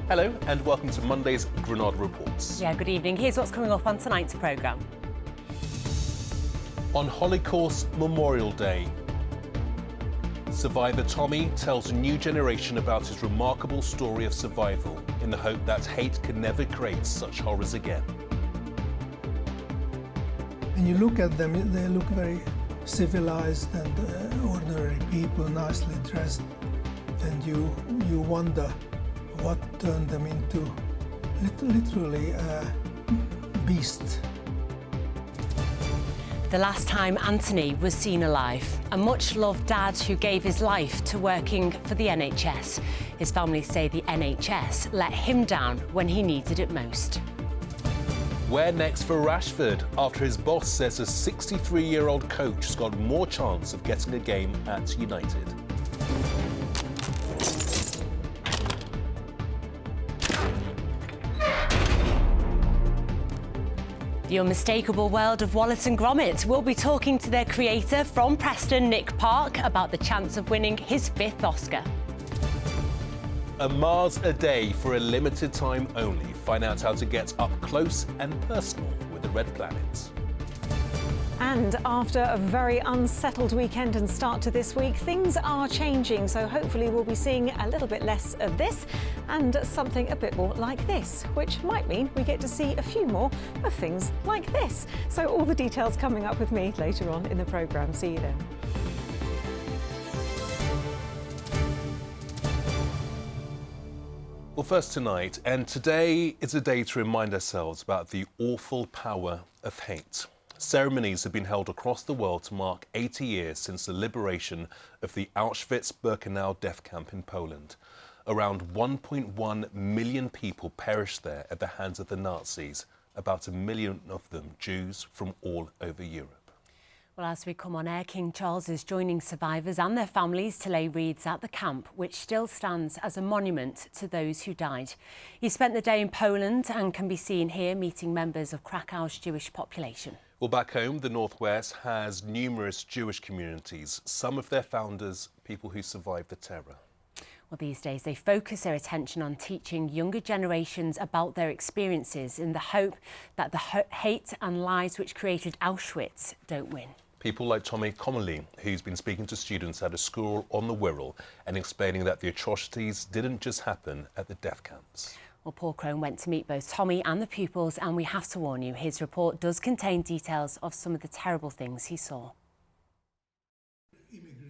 Hello and welcome to Monday's Granada Reports. Yeah, good evening. Here's what's coming up on tonight's programme. On Holocaust Memorial Day, survivor Tommy tells a new generation about his remarkable story of survival in the hope that hate can never create such horrors again. When you look at them, they look very civilized and ordinary people, nicely dressed, and you wonder what turned them into literally beasts. The last time Anthony was seen alive, a much-loved dad who gave his life to working for the NHS. His family say the NHS let him down when he needed it most. Where next for Rashford after his boss says a 63-year-old coach has got more chance of getting a game at United? The unmistakable world of Wallace and Gromit will be talking to their creator from Preston, Nick Park, about the chance of winning his 5th Oscar. A Mars a day for a limited time only. Find out how to get up close and personal with the red planet. And after a very unsettled weekend and start to this week, things are changing. So hopefully we'll be seeing a little bit less of this and something a bit more like this, which might mean we get to see a few more of things like this. So all the details coming up with me later on in the programme. See you then. Well, first tonight, and today is a day to remind ourselves about the awful power of hate. Ceremonies have been held across the world to mark 80 years since the liberation of the Auschwitz-Birkenau death camp in Poland. Around 1.1 million people perished there at the hands of the Nazis, about 1 million of them Jews from all over Europe. Well, as we come on air, King Charles is joining survivors and their families to lay wreaths at the camp, which still stands as a monument to those who died. He spent the day in Poland and can be seen here meeting members of Krakow's Jewish population. Well, back home, the Northwest has numerous Jewish communities, some of their founders, people who survived the terror. Well, these days they focus their attention on teaching younger generations about their experiences in the hope that the hate and lies which created Auschwitz don't win. People like Tommy Comely, who's been speaking to students at a school on the Wirral and explaining that the atrocities didn't just happen at the death camps. Well, Paul Crone went to meet both Tommy and the pupils, and we have to warn you, his report does contain details of some of the terrible things he saw.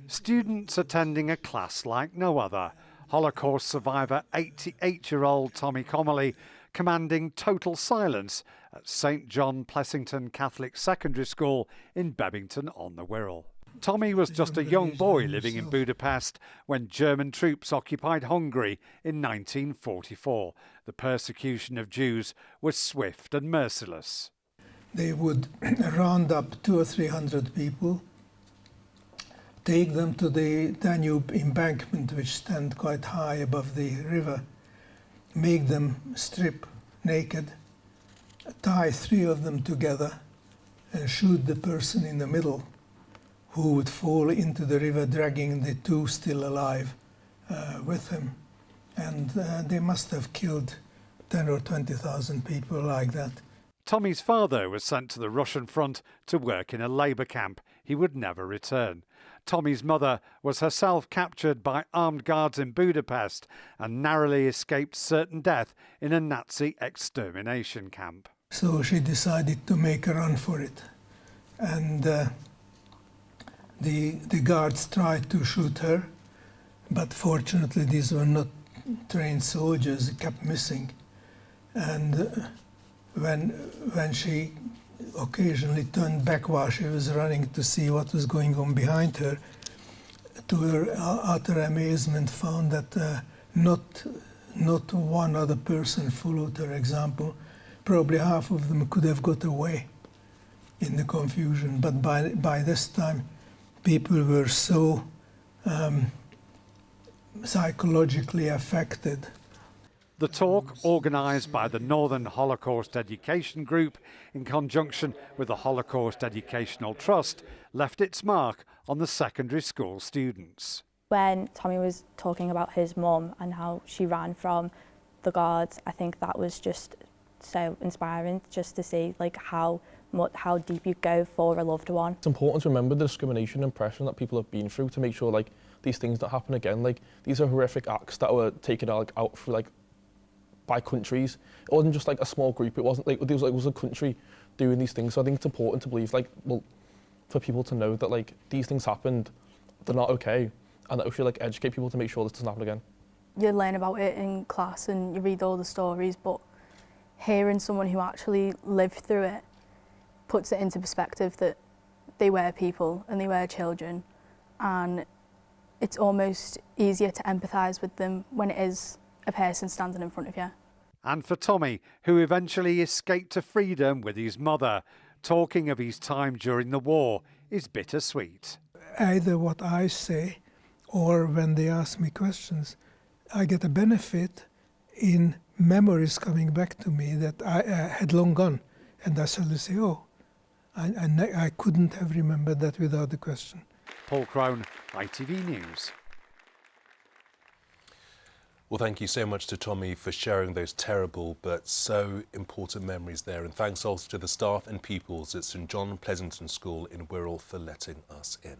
Students attending a class like no other. Holocaust survivor 88-year-old Tommy Comely commanding total silence at St John Plessington Catholic Secondary School in Bebington on the Wirral. Tommy was just a young boy living in Budapest when German troops occupied Hungary in 1944. The persecution of Jews was swift and merciless. They would round up 200 or 300 people, take them to the Danube embankment, which stands quite high above the river, make them strip naked, tie 3 of them together and shoot the person in the middle, who would fall into the river, dragging the 2 still alive with him. And they must have killed 10 or 20,000 people like that. Tommy's father was sent to the Russian front to work in a labour camp. He would never return. Tommy's mother was herself captured by armed guards in Budapest and narrowly escaped certain death in a Nazi extermination camp. So she decided to make a run for it. And the guards tried to shoot her, but fortunately these were not trained soldiers, kept missing. And when she occasionally turned back while she was running to see what was going on behind her, to her utter amazement found that not one other person followed her example. Probably half of them could have got away in the confusion, but by this time people were so psychologically affected. The talk, organised by the Northern Holocaust Education Group in conjunction with the Holocaust Educational Trust, left its mark on the secondary school students. When Tommy was talking about his mum and how she ran from the guards. I think that was just so inspiring, just to see like how deep you go for a loved one. It's important to remember the discrimination and oppression that people have been through to make sure like these things don't happen again. Like these are horrific acts that were taken out through like by countries. It wasn't just like a small group. It wasn't like it was a country doing these things. So I think it's important to believe like for people to know that like these things happened, they're not okay, and that we should like educate people to make sure this doesn't happen again. You learn about it in class and you read all the stories, but hearing someone who actually lived through it puts it into perspective that they were people and they were children, and it's almost easier to empathise with them when it is a person standing in front of you. And for Tommy, who eventually escaped to freedom with his mother, talking of his time during the war is bittersweet. Either what I say or when they ask me questions, I get a benefit in memories coming back to me that I had long gone. And I suddenly say, oh, I couldn't have remembered that without the question. Paul Crone, ITV News. Well, thank you so much to Tommy for sharing those terrible but so important memories there. And thanks also to the staff and pupils at St John Pleasington School in Wirral for letting us in.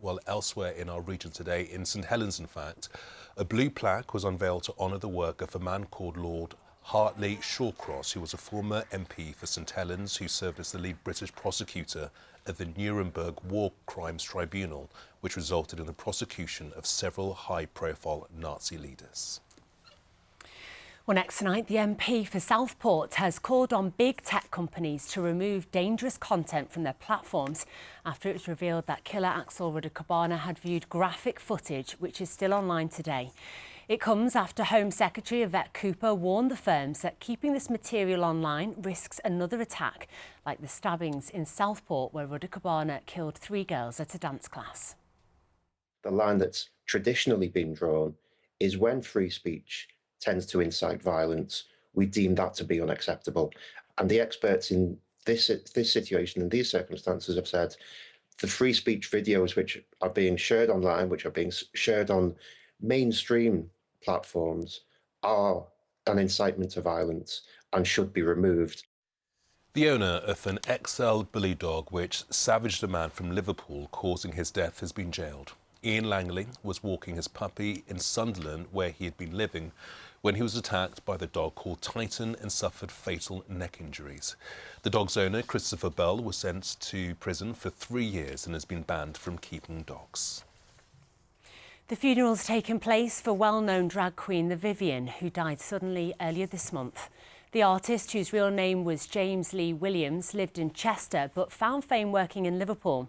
Well, elsewhere in our region today, in St Helens in fact, a blue plaque was unveiled to honour the work of a man called Lord Hartley Shawcross, who was a former MP for St Helens who served as the lead British prosecutor at the Nuremberg War Crimes Tribunal, which resulted in the prosecution of several high-profile Nazi leaders. Well, next tonight, the MP for Southport has called on big tech companies to remove dangerous content from their platforms after it was revealed that killer Axel Rudder-Cabana had viewed graphic footage which is still online today. It comes after Home Secretary Yvette Cooper warned the firms that keeping this material online risks another attack, like the stabbings in Southport where Rudder-Cabana killed 3 girls at a dance class. The line that's traditionally been drawn is when free speech tends to incite violence, we deem that to be unacceptable. And the experts in this situation and these circumstances have said the free speech videos which are being shared online, which are being shared on mainstream platforms, are an incitement to violence and should be removed. The owner of an XL bully dog which savaged a man from Liverpool, causing his death, has been jailed. Ian Langley was walking his puppy in Sunderland, where he had been living, when he was attacked by the dog called Titan and suffered fatal neck injuries. The dog's owner, Christopher Bell, was sent to prison for 3 years and has been banned from keeping dogs. The funeral's taken place for well-known drag queen The Vivian, who died suddenly earlier this month. The artist, whose real name was James Lee Williams, lived in Chester but found fame working in Liverpool.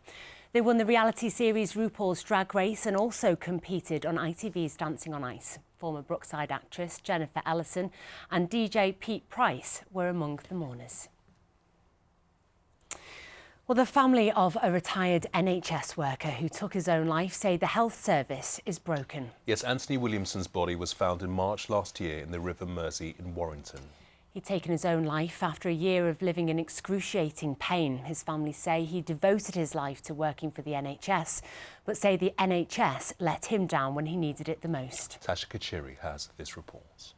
They won the reality series RuPaul's Drag Race and also competed on ITV's Dancing on Ice. Former Brookside actress Jennifer Ellison and DJ Pete Price were among the mourners. Well, the family of a retired NHS worker who took his own life say the health service is broken. Yes, Anthony Williamson's body was found in March last year in the River Mersey in Warrington. He'd taken his own life after a year of living in excruciating pain. His family say he devoted his life to working for the NHS, but say the NHS let him down when he needed it the most. Tasha Kachiri has this report.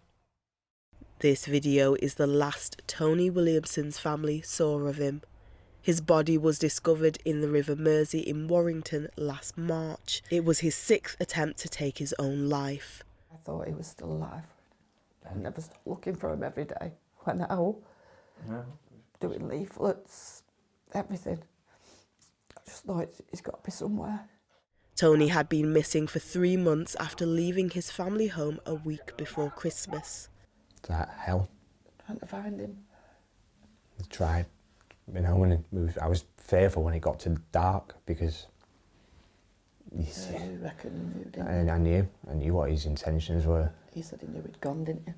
This video is the last Tony Williamson's family saw of him. His body was discovered in the River Mersey in Warrington last March. It was his 6th attempt to take his own life. I thought he was still alive. I never stopped looking for him every day. Went out, doing leaflets, everything. I just thought he's got to be somewhere. Tony had been missing for 3 months after leaving his family home a week before Christmas. It's like hell. Trying to find him. I tried, you know, when I was fearful when it got to dark because You reckon you didn't? And I knew what his intentions were. He said he knew he'd gone, didn't he?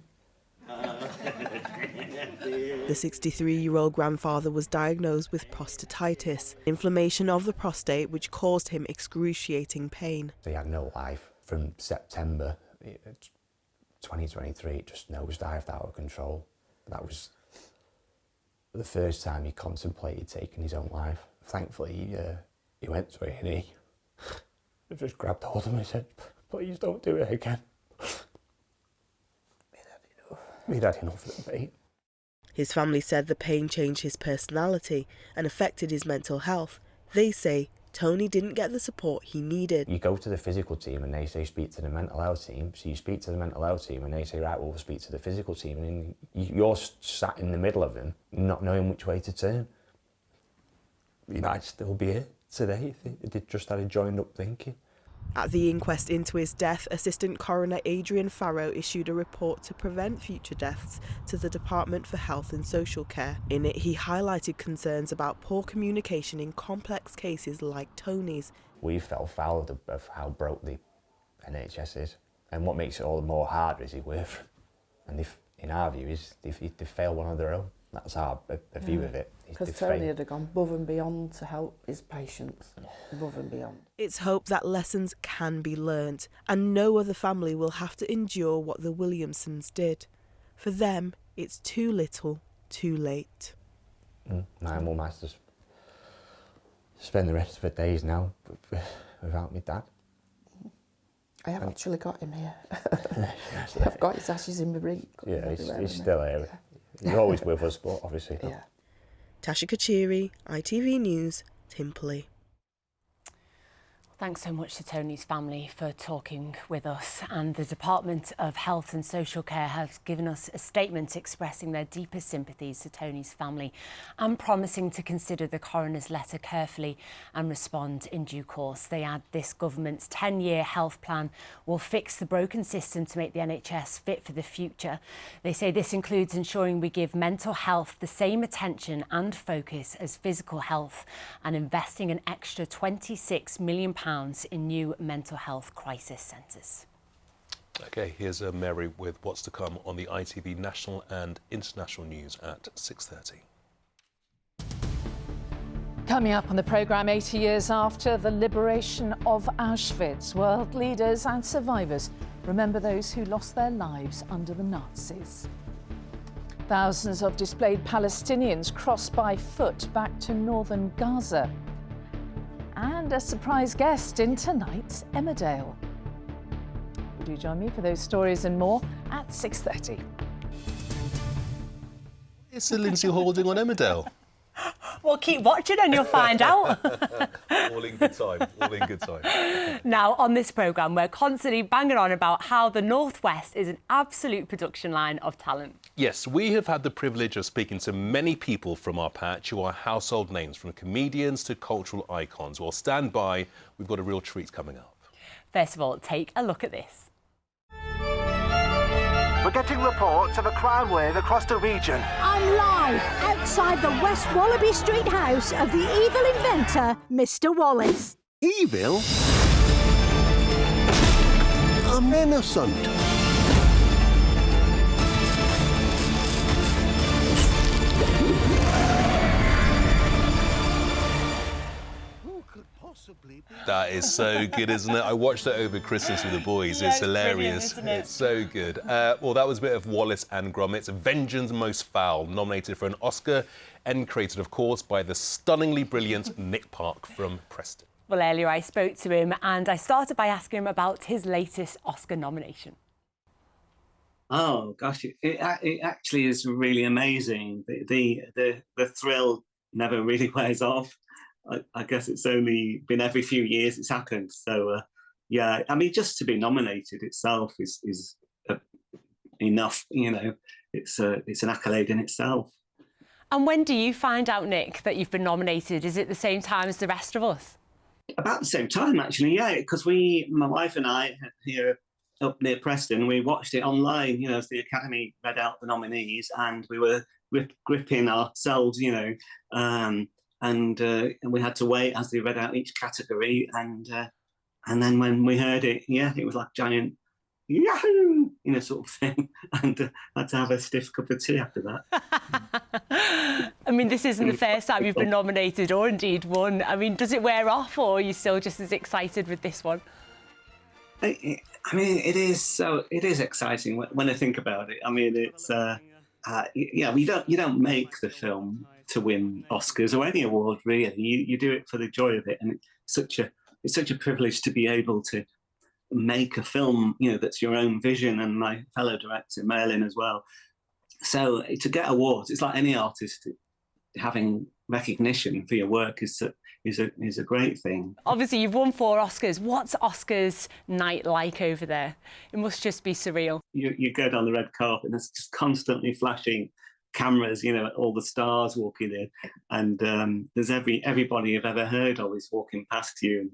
The 63-year-old grandfather was diagnosed with prostatitis, inflammation of the prostate which caused him excruciating pain. He had no life from September 2023. It just nosedived out of control. That was the first time he contemplated taking his own life. Thankfully, he went to A&E. I just grabbed hold of him and said, "Please don't do it again." We'd had enough of the pain. His family said the pain changed his personality and affected his mental health. They say Tony didn't get the support he needed. You go to the physical team and they say speak to the mental health team, so you speak to the mental health team and they say, right, well, we'll speak to the physical team, and then you're sat in the middle of them, not knowing which way to turn. You might still be here today if they just had a joined up thinking. At the inquest into his death, Assistant Coroner Adrian Farrow issued a report to prevent future deaths to the Department for Health and Social Care. In it, he highlighted concerns about poor communication in complex cases like Tony's. We fell foul of how broke the NHS is, and what makes it all the more harder is he worked for them. And in our view, they failed one of their own. That's our view of it. Because Tony had gone above and beyond to help his patients, above and beyond. It's hoped that lessons can be learnt and no other family will have to endure what the Williamsons did. For them, it's too little, too late. My mum has to spend the rest of her days now without my dad. I have actually got him here. I've got his ashes in my ring. Yeah, he's still here. He's always with us, but obviously not. Yeah. Tasha Kachiri, ITV News, Timperley. Thanks so much to Tony's family for talking with us, and the Department of Health and Social Care has given us a statement expressing their deepest sympathies to Tony's family and promising to consider the coroner's letter carefully and respond in due course. They add this government's 10-year health plan will fix the broken system to make the NHS fit for the future. They say this includes ensuring we give mental health the same attention and focus as physical health and investing an extra £26 million in new mental health crisis centres. OK, here's Mary with what's to come on the ITV national and international news at 6:30. Coming up on the programme, 80 years after the liberation of Auschwitz, world leaders and survivors remember those who lost their lives under the Nazis. Thousands of displaced Palestinians crossed by foot back to northern Gaza. And a surprise guest in tonight's Emmerdale. Do join me for those stories and more at 6:30. It's Lindsay holding on Emmerdale. Well, keep watching and you'll find out. All in good time, all in good time. Now, on this programme, we're constantly banging on about how the North West is an absolute production line of talent. Yes, we have had the privilege of speaking to many people from our patch who are household names, from comedians to cultural icons. Well, stand by, we've got a real treat coming up. First of all, take a look at this. We're getting reports of a crime wave across the region. I'm live outside the West Wallaby Street house of the evil inventor, Mr. Wallace. Evil? I'm innocent. That is so good, isn't it? I watched it over Christmas with the boys. It's hilarious. It's so good. Well, that was a bit of Wallace and Gromit's Vengeance Most Foul, nominated for an Oscar and created, of course, by the stunningly brilliant Nick Park from Preston. Well, earlier I spoke to him and I started by asking him about his latest Oscar nomination. Oh, gosh, it actually is really amazing. The thrill never really wears off. I guess it's only been every few years it's happened. So, yeah, I mean, just to be nominated itself is enough, you know. It's an accolade in itself. And when do you find out, Nick, that you've been nominated? Is it the same time as the rest of us? About the same time, actually, yeah, because my wife and I, here up near Preston, we watched it online, you know, as the Academy read out the nominees, and we were gripping ourselves, you know, and we had to wait as they read out each category, and then when we heard it, yeah, it was like giant yahoo, you know, sort of thing, and had to have a stiff cup of tea after that. I mean, this isn't the first time you've been nominated or indeed won. I mean, does it wear off, or are you still just as excited with this one? I mean, it is exciting when I think about it. I mean, it's yeah, you don't make the film to win Oscars or any award, really. You do it for the joy of it, and it's such a privilege to be able to make a film, you know, that's your own vision. And my fellow director Merlin as well, So to get awards, it's like any artist having recognition for your work is a great thing. Obviously, you've won 4 Oscars. What's Oscars night like over there? It must just be surreal. You go down the red carpet and there's just constantly flashing cameras, all the stars walking in, and there's everybody you've ever heard of is walking past you.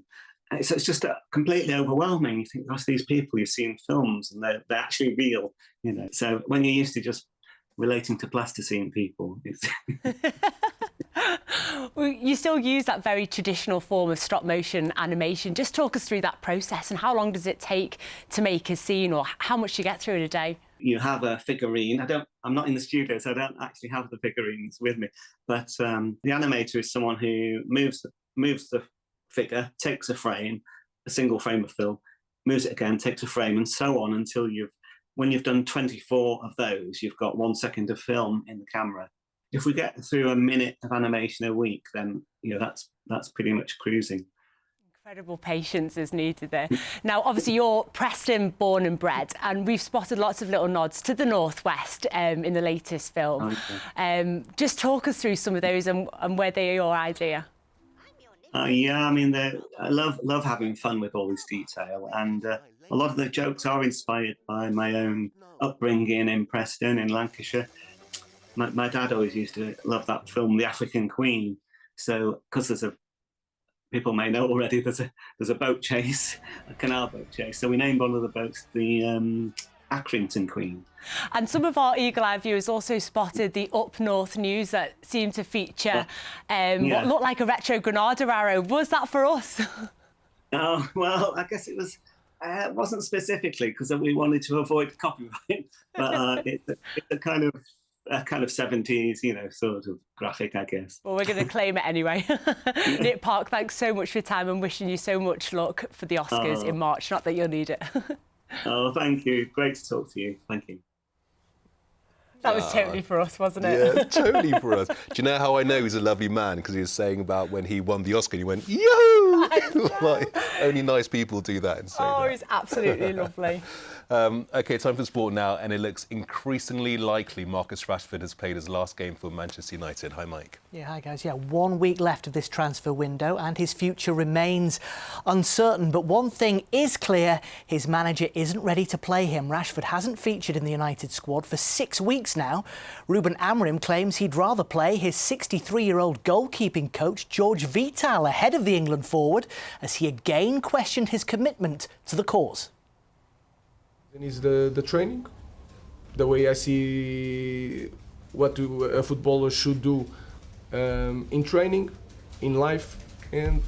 And it's just completely overwhelming. You think, gosh, these people you've seen films and they're actually real, So when you're used to just relating to plasticine people, it's Well, you still use that very traditional form of stop motion animation. Just talk us through that process and how long does it take to make a scene, or how much do you get through in a day? You have a figurine. I'm not in the studio, so I don't actually have the figurines with me. But the animator is someone who moves the figure, takes a frame, a single frame of film, moves it again, takes a frame, and so on until when you've done 24 of those, you've got 1 second of film in the camera. If we get through a minute of animation a week, then that's pretty much cruising. Incredible patience is needed there. Now, obviously, you're Preston born and bred, and we've spotted lots of little nods to the Northwest in the latest film. Okay. Just talk us through some of those and were they your idea? Yeah, I mean, I love having fun with all this detail, and a lot of the jokes are inspired by my own upbringing in Preston, in Lancashire. My dad always used to love that film, The African Queen. So, because people may know already, there's a boat chase, a canal boat chase. So we named one of the boats the Accrington Queen. And some of our eagle-eye viewers also spotted the Up North news that seemed to feature what looked like a retro Granada arrow. Was that for us? Oh, well, I guess it was. It wasn't specifically because we wanted to avoid copyright, but it's a kind of 70s, sort of graphic, I guess. Well, we're going to claim it anyway. Nick Park, thanks so much for your time and wishing you so much luck for the Oscars in March. Not that you'll need it. Oh, thank you. Great to talk to you. Thank you. That was totally for us, wasn't it? Yeah, totally for us. Do you know how I know he's a lovely man? Because he was saying about when he won the Oscar, and he went, yoo! Like, only nice people do that and say that. He's absolutely lovely. OK, time for sport now, and it looks increasingly likely Marcus Rashford has played his last game for Manchester United. Hi, Mike. Yeah, hi, guys. Yeah, 1 week left of this transfer window, and his future remains uncertain. But one thing is clear, his manager isn't ready to play him. Rashford hasn't featured in the United squad for 6 weeks now. Ruben Amorim claims he'd rather play his 63-year-old goalkeeping coach, George Vital, ahead of the England forward, as he again questioned his commitment to the cause. Is the training, the way I see what a footballer should do in training, in life, and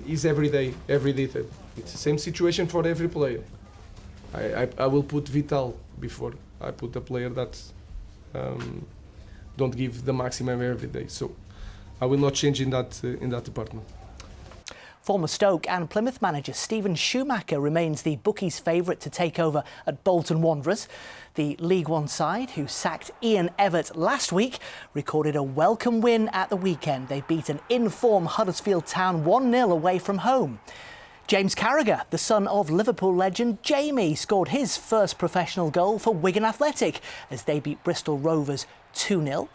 is every day. It's the same situation for every player. I will put Vital before I put a player that don't give the maximum every day. So I will not change in that department. Former Stoke and Plymouth manager Stephen Schumacher remains the bookies' favourite to take over at Bolton Wanderers. The League One side, who sacked Ian Evatt last week, recorded a welcome win at the weekend. They beat an in-form Huddersfield Town 1-0 away from home. James Carragher, the son of Liverpool legend Jamie, scored his first professional goal for Wigan Athletic as they beat Bristol Rovers 2-0.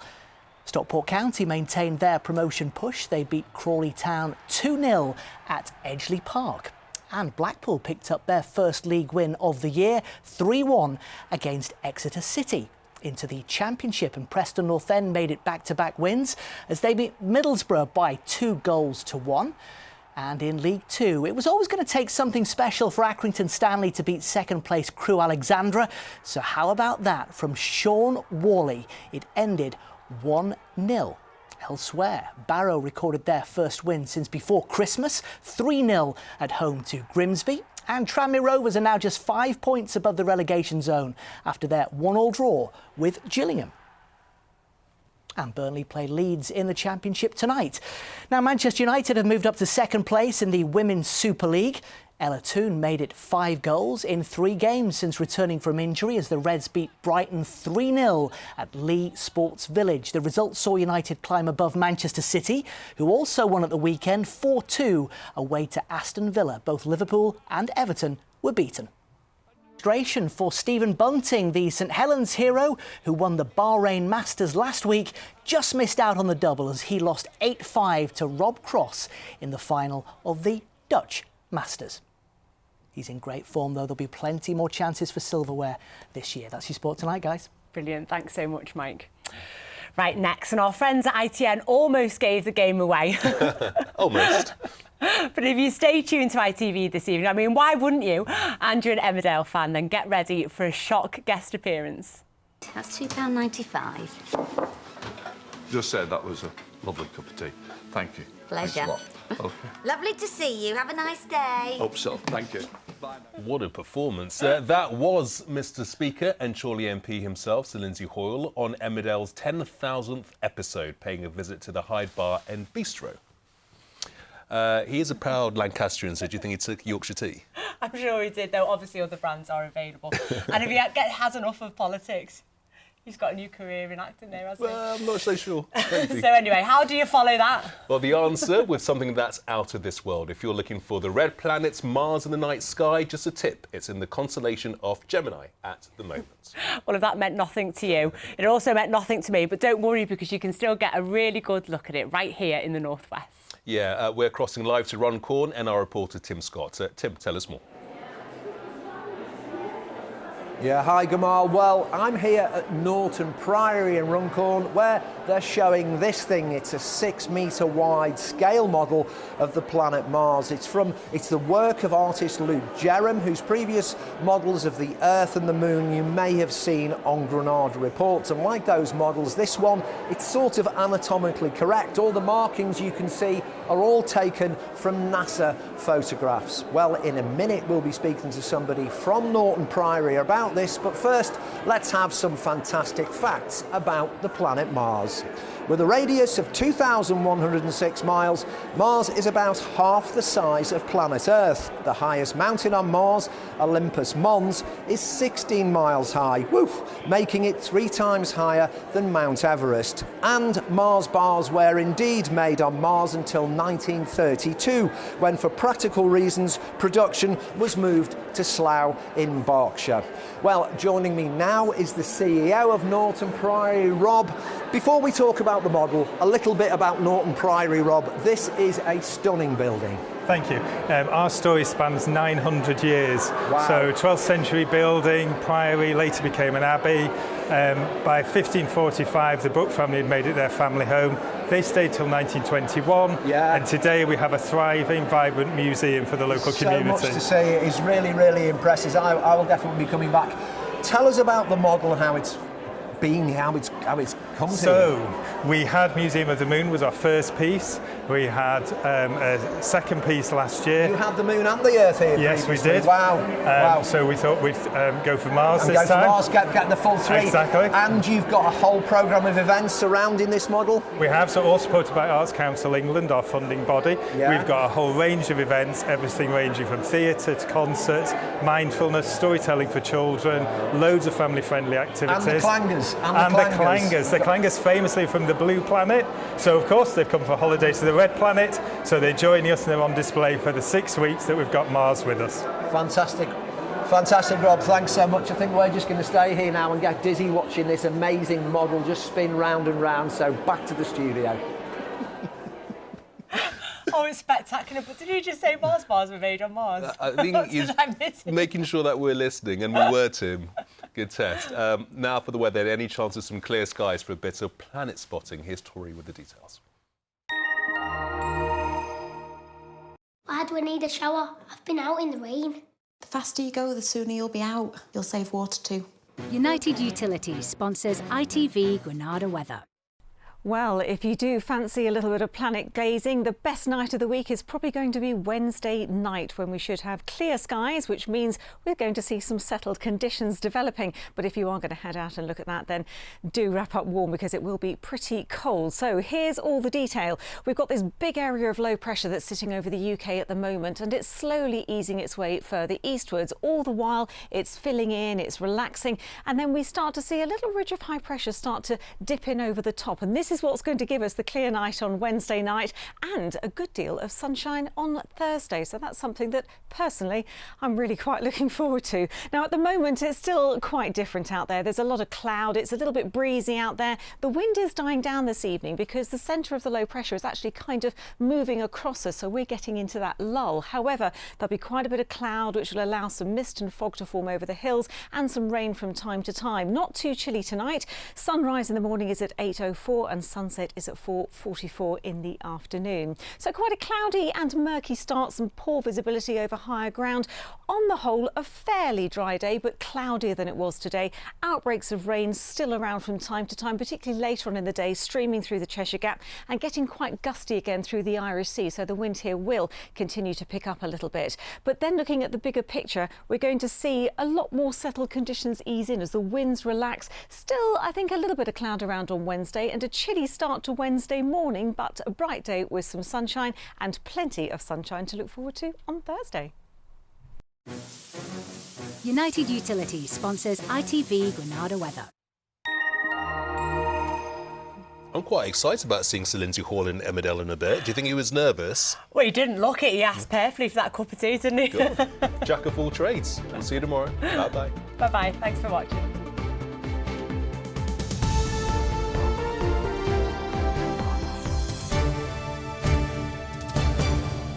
Stockport County maintained their promotion push. They beat Crawley Town 2-0 at Edgeley Park. And Blackpool picked up their first league win of the year, 3-1 against Exeter City. Into the Championship, and Preston North End made it back-to-back wins as they beat Middlesbrough by 2-1. And in League Two, it was always going to take something special for Accrington Stanley to beat second-place Crewe Alexandra. So how about that from Sean Worley? It ended 1-0. Elsewhere, Barrow recorded their first win since before Christmas, 3-0 at home to Grimsby. And Tranmere Rovers are now just 5 points above the relegation zone after their 1-1 draw with Gillingham. And Burnley play Leeds in the Championship tonight. Now, Manchester United have moved up to second place in the Women's Super League. Ella Toone made it 5 goals in 3 games since returning from injury as the Reds beat Brighton 3-0 at Lee Sports Village. The result saw United climb above Manchester City, who also won at the weekend 4-2 away to Aston Villa. Both Liverpool and Everton were beaten. frustration for Stephen Bunting, the St Helens hero who won the Bahrain Masters last week. Just missed out on the double as he lost 8-5 to Rob Cross in the final of the Dutch Masters. He's in great form, though. There'll be plenty more chances for silverware this year. That's your sport tonight, guys. Brilliant. Thanks so much, Mike. Right, next, and our friends at ITN almost gave the game away. Almost. But if you stay tuned to ITV this evening, I mean, why wouldn't you? And you're an Emmerdale fan, then get ready for a shock guest appearance. That's £2.95. Just said that was a lovely cup of tea. Thank you. Pleasure. Thanks a lot. Okay. Lovely to see you. Have a nice day. Hope so. Thank you. What a performance. That was Mr Speaker and Chorley MP himself, Sir Lindsay Hoyle, on Emmerdale's 10,000th episode, paying a visit to the Hyde Bar and Bistro. He is a proud Lancastrian, so do you think he took Yorkshire tea? I'm sure he did, though. Obviously, other brands are available. And if he has enough of politics, he's got a new career in acting there, hasn't he? Well, I'm not so sure. So anyway, how do you follow that? Well, the answer with something that's out of this world. If you're looking for the red planets, Mars in the night sky, just a tip. It's in the constellation of Gemini at the moment. Well, if that meant nothing to you, it also meant nothing to me. But don't worry, because you can still get a really good look at it right here in the northwest. Yeah, we're crossing live to Runcorn and our reporter Tim Scott. Tim, tell us more. Yeah, hi Gamal. Well, I'm here at Norton Priory in Runcorn, where they're showing this thing. It's a 6-metre wide scale model of the planet Mars. It's the work of artist Luke Jerram, whose previous models of the Earth and the Moon you may have seen on Granada reports. And like those models, this one, it's sort of anatomically correct. All the markings you can see are all taken from NASA photographs. Well, in a minute we'll be speaking to somebody from Norton Priory about this, but first let's have some fantastic facts about the planet Mars. With a radius of 2,106 miles, Mars is about half the size of planet Earth. The highest mountain on Mars, Olympus Mons, is 16 miles high, woof, making it 3 times higher than Mount Everest. And Mars bars were indeed made on Mars until 1932, when for practical reasons production was moved to Slough in Berkshire. Well, joining me now is the CEO of Norton Priory, Rob. Before we talk about the model, a little bit about Norton Priory, Rob. This is a stunning building. Thank you. Our story spans 900 years. Wow. So 12th century building, priory, later became an abbey. By 1545, the Brooke family had made it their family home. They stayed till 1921. Yeah. And today we have a thriving, vibrant museum for the local community. So much to say. It is really, really impressive. I will definitely be coming back. Tell us about the model and how it's been, how it's come to. So we had Museum of the Moon was our first piece. We had a second piece last year. You had the Moon and the Earth here. Yes, previously. we did. Wow. So we thought we'd go for Mars and this time. Go for Mars, get the full 3. Exactly. And you've got a whole programme of events surrounding this model. We have, so all supported by Arts Council England, our funding body. Yeah. We've got a whole range of events, everything ranging from theatre to concerts, mindfulness, storytelling for children, loads of family-friendly activities. And the clangers. The clangers famously from the blue planet. So of course they've come for holiday to the red planet. So they're joining us and they're on display for the 6 weeks that we've got Mars with us. Fantastic. Fantastic, Rob. Thanks so much. I think we're just going to stay here now and get dizzy watching this amazing model just spin round and round. So back to the studio. Oh, it's spectacular. But did you just say Mars bars were made on Mars? I think he's making sure that we're listening, and we were, Tim. Good test. Now for the weather. Any chance of some clear skies for a bit of planet spotting? Here's Tori with the details. Why do I need a shower? I've been out in the rain. The faster you go, the sooner you'll be out. You'll save water too. United Utilities sponsors ITV Granada weather. Well, if you do fancy a little bit of planet gazing, the best night of the week is probably going to be Wednesday night, when we should have clear skies, which means we're going to see some settled conditions developing. But if you are going to head out and look at that, then do wrap up warm, because it will be pretty cold. So here's all the detail. We've got this big area of low pressure that's sitting over the UK at the moment, and it's slowly easing its way further eastwards. All the while it's filling in, it's relaxing, and then we start to see a little ridge of high pressure start to dip in over the top. And this this is what's going to give us the clear night on Wednesday night and a good deal of sunshine on Thursday. So that's something that personally I'm really quite looking forward to. Now at the moment it's still quite different out there. There's a lot of cloud, it's a little bit breezy out there. The wind is dying down this evening because the centre of the low pressure is actually kind of moving across us, so we're getting into that lull. However, there'll be quite a bit of cloud which will allow some mist and fog to form over the hills and some rain from time to time. Not too chilly tonight. Sunrise in the morning is at 8:04 and sunset is at 4:44 in the afternoon. So quite a cloudy and murky start, some poor visibility over higher ground. On the whole, a fairly dry day, but cloudier than it was today. Outbreaks of rain still around from time to time, particularly later on in the day, streaming through the Cheshire Gap and getting quite gusty again through the Irish Sea. So the wind here will continue to pick up a little bit. But then looking at the bigger picture, we're going to see a lot more settled conditions ease in as the winds relax. Still, I think a little bit of cloud around on Wednesday and a chilly start to Wednesday morning, but a bright day with some sunshine and plenty of sunshine to look forward to on Thursday. United Utilities sponsors ITV Granada weather. I'm quite excited about seeing Sir Lindsay Hall in Emmerdale in a bit. Do you think he was nervous? Well, he didn't look it. He asked perfectly for that cup of tea, didn't he? Good. Jack of all trades. We'll see you tomorrow. Bye-bye. Bye-bye. Thanks for watching.